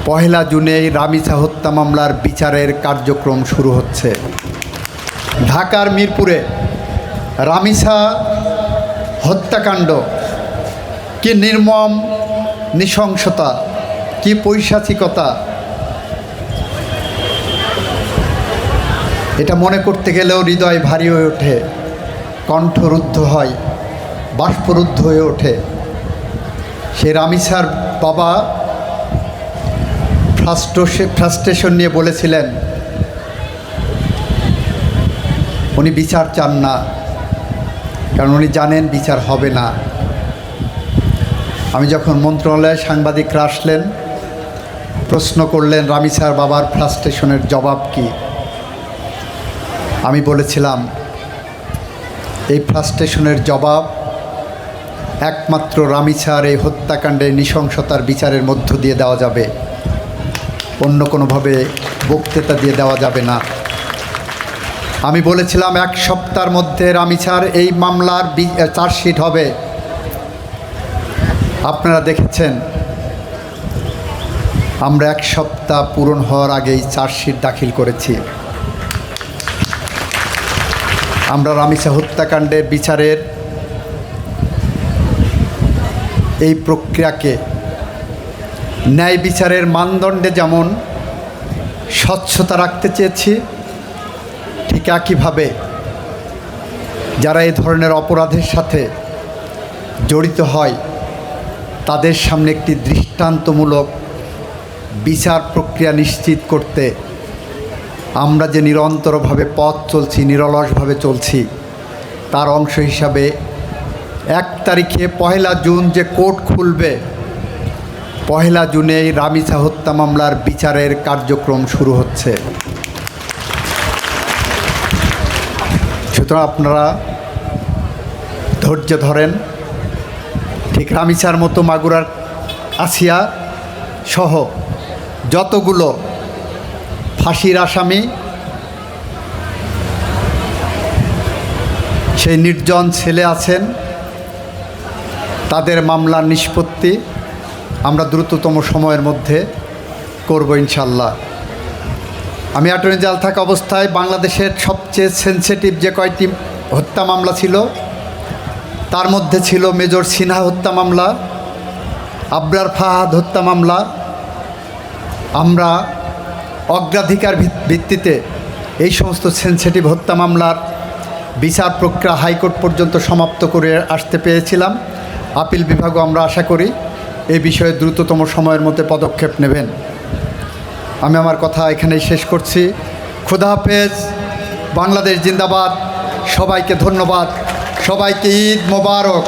পহেলা জুনেই রামিসা হত্যা মামলার বিচারের কার্যক্রম শুরু হচ্ছে। ঢাকার মিরপুরে রামিসা হত্যাকাণ্ড, কি নির্মম নৃশংসতা, কি পৈশাচিকতা, এটা মনে করতে গেলেও হৃদয় ভারী হয়ে ওঠে, কণ্ঠরুদ্ধ হয়, বাষ্পরুদ্ধ হয়ে ওঠে। সে রামিসার বাবা ফ্রাস্ট্রেশন নিয়ে বলেছিলেন উনি বিচার চান না, কারণ উনি জানেন বিচার হবে না। আমি যখন মন্ত্রণালয়ে সাংবাদিকরা আসলেন, প্রশ্ন করলেন রামিসার বাবার ফ্রাস্ট্রেশনের জবাব কি, আমি বলেছিলাম এই ফ্রাস্ট্রেশনের জবাব একমাত্র রামিসার এই হত্যাকাণ্ডের নৃশংসতার বিচারের মধ্য দিয়ে দেওয়া যাবে, অন্য কোনোভাবে বক্তৃতা দিয়ে দেওয়া যাবে না। আমি বলেছিলাম 1 সপ্তাহের মধ্যে রামিসার এই মামলার চার্জশিট হবে। আপনারা দেখেছেন আমরা 1 সপ্তাহ পূরণ হওয়ার আগেই চার্জশিট দাখিল করেছি। আমরা রামিসা হত্যাকাণ্ডের বিচারের এই প্রক্রিয়াকে ন্যায় বিচারের মানদণ্ডে যেমন স্বচ্ছতা রাখতে চেয়েছি, ঠিক একইভাবে যারা এই ধরনের অপরাধের সাথে জড়িত হয় তাদের সামনে একটি দৃষ্টান্তমূলক বিচার প্রক্রিয়া নিশ্চিত করতে আমরা যে নিরন্তরভাবে পথ চলছি, নিরলসভাবে চলছি, তার অংশ হিসাবে 1 তারিখে পহেলা জুন যে কোর্ট খুলবে, পহেলা জুনেই রামিসা হত্যা মামলার বিচারের কার্যক্রম শুরু হচ্ছে। সুতরাং আপনারা ধৈর্য ধরেন। ঠিক রামিসার মতো মাগুরার আসিয়া সহ যতগুলো ফাঁসির আসামি, সেই নির্জন ছেলে আছেন, তাদের মামলার নিষ্পত্তি আমরা দ্রুততম সময়ের মধ্যে করব ইনশাল্লাহ। আমি অ্যাটর্নি জেনারেল থাকা অবস্থায় বাংলাদেশের সবচেয়ে সেনসিটিভ যে কয়টি হত্যা মামলা ছিল তার মধ্যে ছিল মেজর সিনহা হত্যা মামলা, আবরার ফাহাদ হত্যা মামলা। আমরা অগ্রাধিকার ভিত্তিতে এই সমস্ত সেনসিটিভ হত্যা মামলার বিচার প্রক্রিয়া হাইকোর্ট পর্যন্ত সমাপ্ত করে আসতে পেরেছিলাম। আপিল বিভাগও আমরা আশা করি এই বিষয়ে দ্রুততম সময়ের মধ্যে পদক্ষেপ নেবেন। আমি আমার কথা এখানেই শেষ করছি। খোদা হাফেজ, বাংলাদেশ জিন্দাবাদ। সবাইকে ধন্যবাদ, সবাইকে ঈদ মোবারক।